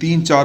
3-4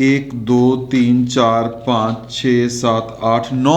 1 2 3 4 5 6 7 8 9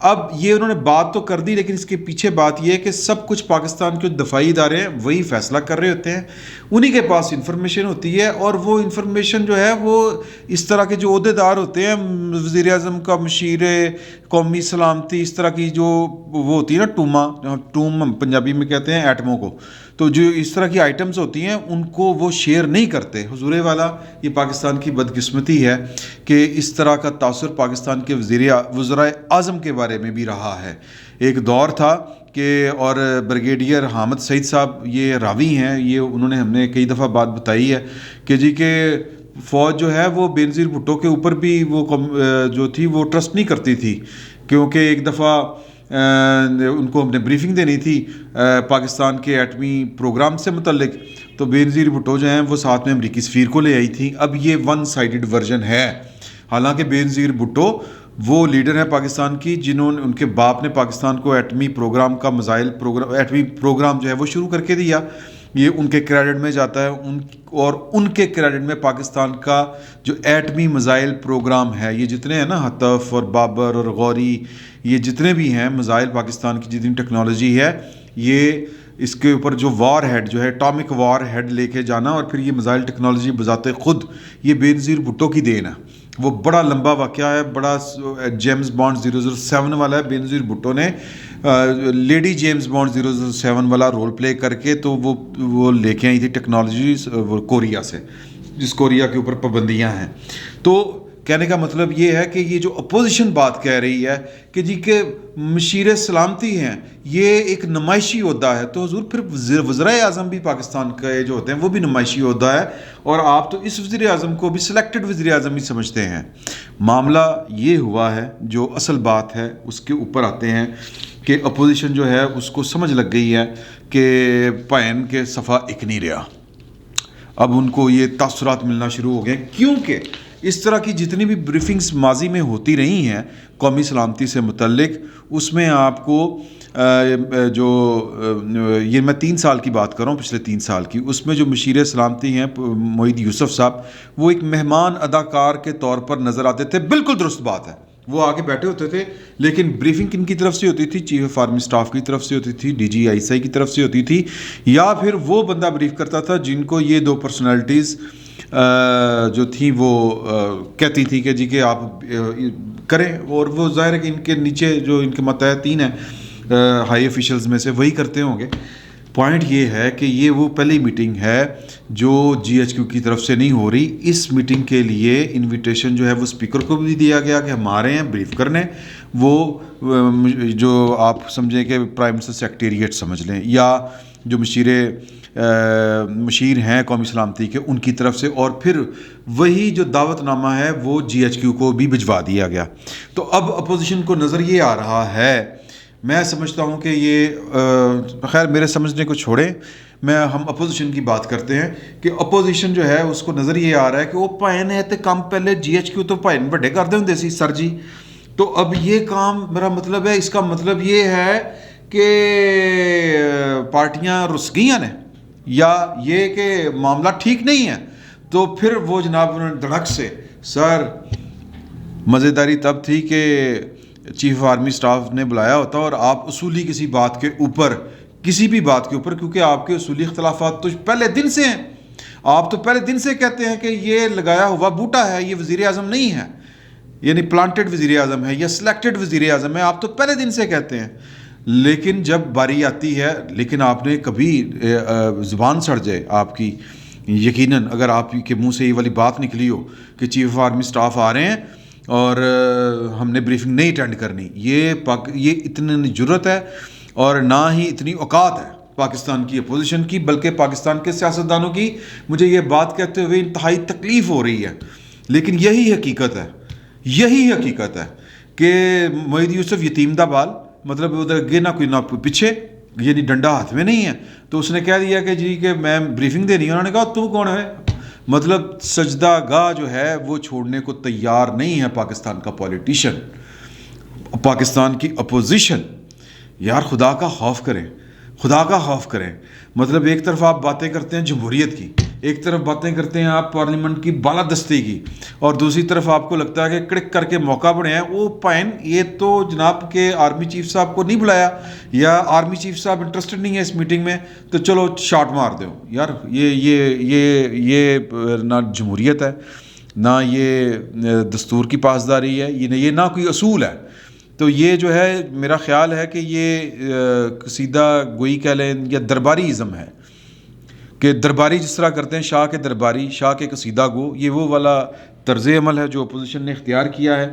اب یہ انہوں نے بات تو کر دی، لیکن اس کے پیچھے بات یہ ہے کہ سب کچھ پاکستان کے دفاعی ادارے ہیں وہی فیصلہ کر رہے ہوتے ہیں، انہی کے پاس انفارمیشن ہوتی ہے، اور وہ انفارمیشن جو ہے وہ اس طرح کے جو عہدیدار ہوتے ہیں، وزیر اعظم کا مشیر قومی سلامتی، اس طرح کی جو وہ ہوتی ہے نا ٹوم ہم پنجابی میں کہتے ہیں ایٹموں کو، تو جو اس طرح کی آئٹمز ہوتی ہیں ان کو وہ شیئر نہیں کرتے۔ حضور والا یہ پاکستان کی بدقسمتی ہے کہ اس طرح کا تاثر پاکستان کے وزرائے اعظم کے بارے میں بھی رہا ہے۔ ایک دور تھا کہ اور بریگیڈیئر حامد سعید صاحب یہ راوی ہیں، یہ انہوں نے ہم نے کئی دفعہ بات بتائی ہے کہ جی کہ فوج جو ہے وہ بینظیر بھٹو کے اوپر بھی وہ جو تھی وہ ٹرسٹ نہیں کرتی تھی، کیونکہ ایک دفعہ ان کو ہم نے بریفنگ دینی تھی پاکستان کے ایٹمی پروگرام سے متعلق، تو بینظیر بھٹو جو ہیں وہ ساتھ میں امریکی سفیر کو لے آئی تھی۔ اب یہ ون سائیڈڈ ورژن ہے، حالانکہ بینظیر بھٹو وہ لیڈر ہیں پاکستان کی جنہوں نے ان کے باپ نے پاکستان کو ایٹمی پروگرام کا ایٹمی پروگرام جو ہے وہ شروع کر کے دیا، یہ ان کے کریڈٹ میں جاتا ہے، اور ان کے کریڈٹ میں پاکستان کا جو ایٹمی میزائل پروگرام ہے، یہ جتنے ہیں نا ہتف اور بابر اور غوری، یہ جتنے بھی ہیں میزائل پاکستان کی جتنی ٹیکنالوجی ہے، یہ اس کے اوپر جو وار ہیڈ جو ہے اٹامک وار ہیڈ لے کے جانا، اور پھر یہ میزائل ٹیکنالوجی بذات خود یہ بینظیر بھٹو کی دین ہے۔ وہ بڑا لمبا واقعہ ہے، بڑا جیمز بانڈ 007 والا ہے۔ بینظیر بھٹو نے لیڈی جیمز بانڈ 007 والا رول پلے کر کے تو وہ لے کے آئی تھی ٹیکنالوجی کوریا سے، جس کوریا کے اوپر پابندیاں ہیں۔ تو کہنے کا مطلب یہ ہے کہ یہ جو اپوزیشن بات کہہ رہی ہے کہ جی کہ مشیر سلامتی ہیں یہ ایک نمائشی عہدہ ہے، تو حضور پھر وزرائے اعظم بھی پاکستان کے جو ہوتے ہیں وہ بھی نمائشی عہدہ ہے، اور آپ تو اس وزیر اعظم کو بھی سلیکٹڈ وزیر اعظم ہی سمجھتے ہیں۔ معاملہ یہ ہوا ہے، جو اصل بات ہے اس کے اوپر آتے ہیں کہ اپوزیشن جو ہے اس کو سمجھ لگ گئی ہے کہ پین کے صفحہ ایک نہیں رہا۔ اب ان کو یہ تاثرات ملنا شروع ہو گئے، کیونکہ اس طرح کی جتنی بھی بریفنگز ماضی میں ہوتی رہی ہیں قومی سلامتی سے متعلق، اس میں آپ کو جو یہ میں 3 سال کی بات کر رہا ہوں، پچھلے 3 سال کی، اس میں جو مشیر سلامتی ہیں معید یوسف صاحب، وہ ایک مہمان اداکار کے طور پر نظر آتے تھے۔ بالکل درست بات ہے، وہ آگے بیٹھے ہوتے تھے، لیکن بریفنگ کن کی طرف سے ہوتی تھی؟ چیف آف آرمی اسٹاف کی طرف سے ہوتی تھی، ڈی جی آئی سی آئی کی طرف سے ہوتی تھی، یا پھر وہ بندہ بریف کرتا تھا جن کو یہ 2 پرسنالٹیز جو تھیں وہ کہتی تھی کہ جی کہ آپ کریں، اور وہ ظاہر ہے کہ ان کے نیچے جو ان کے ماتحتین ہیں ہائی آفیشلز میں سے وہی کرتے ہوں گے۔ پوائنٹ یہ ہے کہ یہ وہ پہلی میٹنگ ہے جو جی ایچ کیو کی طرف سے نہیں ہو رہی۔ اس میٹنگ کے لیے انویٹیشن جو ہے وہ اسپیکر کو بھی دیا گیا کہ ہم آ رہے ہیں بریف کرنے، وہ جو آپ سمجھیں کہ پرائم منسٹر سیکریٹریٹ سمجھ لیں، یا جو مشیر ہیں قومی سلامتی کے ان کی طرف سے، اور پھر وہی جو دعوت نامہ ہے وہ جی ایچ کیو کو بھی بھجوا دیا گیا۔ تو اب اپوزیشن کو نظر یہ آ رہا ہے، میں سمجھتا ہوں کہ یہ خیر میرے سمجھنے کو چھوڑیں، ہم اپوزیشن کی بات کرتے ہیں کہ اپوزیشن جو ہے اس کو نظر یہ آ رہا ہے کہ وہ پائن ہے تے کم پہلے جی ایچ کیو تو پائن بڑے کر دے ہوں سی سر جی، تو اب یہ کام میرا مطلب ہے، اس کا مطلب یہ ہے کہ پارٹیاں رس گئیاں نے، یا یہ کہ معاملہ ٹھیک نہیں ہے، تو پھر وہ جناب انہوں نے دھڑک سے سر مزیداری تب تھی کہ چیف آف آرمی اسٹاف نے بلایا ہوتا اور آپ اصولی کسی بات کے اوپر، کسی بھی بات کے اوپر، کیونکہ آپ کے اصولی اختلافات تو پہلے دن سے ہیں، آپ تو پہلے دن سے کہتے ہیں کہ یہ لگایا ہوا بوٹا ہے، یہ وزیر اعظم نہیں ہے، یعنی پلانٹڈ وزیر اعظم ہے یا سلیکٹڈ وزیر اعظم ہے، آپ تو پہلے دن سے کہتے ہیں، لیکن جب باری آتی ہے، لیکن آپ نے کبھی زبان سڑ جائے آپ کی، یقیناً اگر آپ کے منہ سے یہ والی بات نکلی ہو کہ چیف آف آرمی اسٹاف آ رہے ہیں اور ہم نے بریفنگ نہیں اٹینڈ کرنی، یہ اتنی جرت ہے اور نہ ہی اتنی اوقات ہے پاکستان کی اپوزیشن کی، بلکہ پاکستان کے سیاستدانوں کی۔ مجھے یہ بات کہتے ہوئے انتہائی تکلیف ہو رہی ہے، لیکن یہی حقیقت ہے کہ معید یوسف یتیم دا بال، مطلب ادھر اگے نہ کوئی پیچھے، یعنی ڈنڈا ہاتھ میں نہیں ہے، تو اس نے کہہ دیا کہ جی کہ میں بریفنگ دینی ہے، انہوں نے کہا تو کون ہے؟ مطلب سجدہ گاہ جو ہے وہ چھوڑنے کو تیار نہیں ہے پاکستان کا پولیٹیشین، پاکستان کی اپوزیشن۔ یار خدا کا خوف کریں، خدا کا خوف کریں، مطلب ایک طرف آپ باتیں کرتے ہیں جمہوریت کی، ایک طرف باتیں کرتے ہیں آپ پارلیمنٹ کی بالادستی کی اور دوسری طرف آپ کو لگتا ہے کہ کڑک کر کے موقع بنے ہیں وہ پائن یہ تو جناب کے آرمی چیف صاحب کو نہیں بلایا یا آرمی چیف صاحب انٹرسٹڈ نہیں ہے اس میٹنگ میں تو چلو شاٹ مار دو یار. یہ نہ جمہوریت ہے نہ یہ دستور کی پاسداری ہے یہ نہ کوئی اصول ہے. تو یہ جو ہے میرا خیال ہے کہ یہ قصیدہ گوئی کہہ لیں یا درباری ازم ہے کہ درباری جس طرح کرتے ہیں شاہ کے درباری شاہ کے قصیدہ گو یہ وہ والا طرز عمل ہے جو اپوزیشن نے اختیار کیا ہے.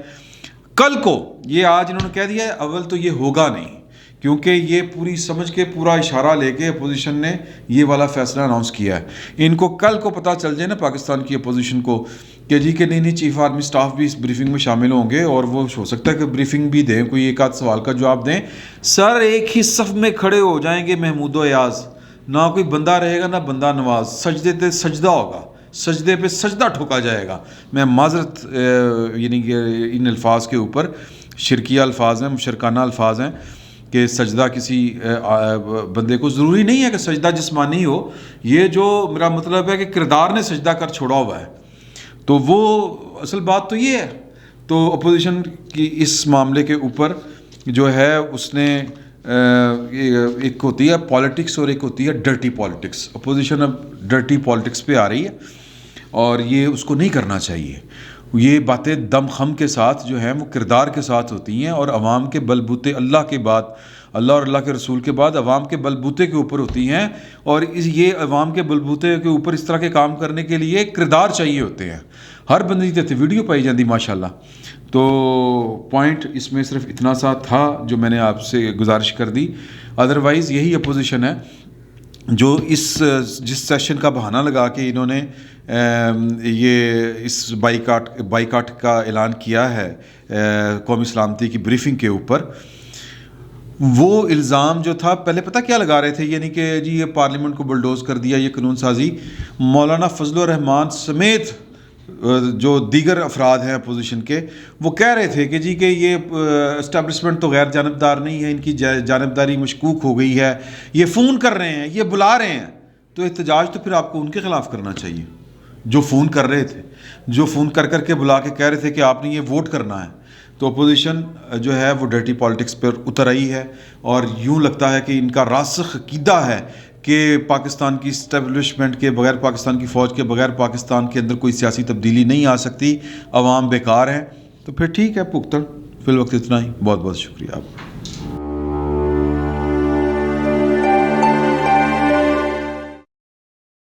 کل کو یہ آج انہوں نے کہہ دیا ہے اول تو یہ ہوگا نہیں کیونکہ یہ پوری سمجھ کے پورا اشارہ لے کے اپوزیشن نے یہ والا فیصلہ اناؤنس کیا ہے. ان کو کل کو پتہ چل جائے نا پاکستان کی اپوزیشن کو کہ جی کہ نہیں چیف آرمی سٹاف بھی اس بریفنگ میں شامل ہوں گے اور وہ ہو سکتا ہے کہ بریفنگ بھی دیں کوئی ایک آدھ سوال کا جواب دیں. سر ایک ہی صف میں کھڑے ہو جائیں گے محمود و ایاز نہ کوئی بندہ رہے گا نہ بندہ نواز سجدے تے سجدہ ہوگا سجدے پہ سجدہ ٹھوکا جائے گا. میں معذرت یعنی کہ ان الفاظ کے اوپر شرکیہ الفاظ ہیں مشرکانہ الفاظ ہیں کہ سجدہ کسی بندے کو ضروری نہیں ہے کہ سجدہ جسمانی ہو یہ جو میرا مطلب ہے کہ کردار نے سجدہ کر چھوڑا ہوا ہے تو وہ اصل بات تو یہ ہے. تو اپوزیشن کی اس معاملے کے اوپر جو ہے اس نے ایک ہوتی ہے پالیٹکس اور ایک ہوتی ہے ڈرٹی پالیٹکس. اپوزیشن اب ڈرٹی پالیٹکس پہ آ رہی ہے اور یہ اس کو نہیں کرنا چاہیے. یہ باتیں دم خم کے ساتھ جو ہیں وہ کردار کے ساتھ ہوتی ہیں اور عوام کے بلبوتے اللہ کے بعد اللہ اور اللہ کے رسول کے بعد عوام کے بلبوتے کے اوپر ہوتی ہیں اور یہ عوام کے بلبوتے کے اوپر اس طرح کے کام کرنے کے لیے کردار چاہیے ہوتے ہیں. ہر بندے کی ویڈیو پائی جاتی ماشاء اللہ. تو پوائنٹ اس میں صرف اتنا سا تھا جو میں نے آپ سے گزارش کر دی. ادروائز یہی اپوزیشن ہے جو جس سیشن کا بہانہ لگا کے انہوں نے یہ اس بائیکاٹ کا اعلان کیا ہے قومی سلامتی کی بریفنگ کے اوپر. وہ الزام جو تھا پہلے پتہ کیا لگا رہے تھے یعنی کہ جی یہ پارلیمنٹ کو بلڈوز کر دیا یہ قانون سازی. مولانا فضل الرحمان سمیت جو دیگر افراد ہیں اپوزیشن کے وہ کہہ رہے تھے کہ جی کہ یہ اسٹیبلشمنٹ تو غیر جانبدار نہیں ہے ان کی جانبداری مشکوک ہو گئی ہے یہ فون کر رہے ہیں یہ بلا رہے ہیں. تو احتجاج تو پھر آپ کو ان کے خلاف کرنا چاہیے جو فون کر رہے تھے جو فون کر کے بلا کے کہہ رہے تھے کہ آپ نے یہ ووٹ کرنا ہے. تو اپوزیشن جو ہے وہ ڈرٹی پالیٹکس پر اتر آئی ہے اور یوں لگتا ہے کہ ان کا راسخ عقیدہ ہے کہ پاکستان کی اسٹیبلشمنٹ کے بغیر پاکستان کی فوج کے بغیر پاکستان کے اندر کوئی سیاسی تبدیلی نہیں آ سکتی عوام بیکار ہیں. تو پھر ٹھیک ہے پختہ فی الوقت اتنا ہی. بہت بہت شکریہ آپ.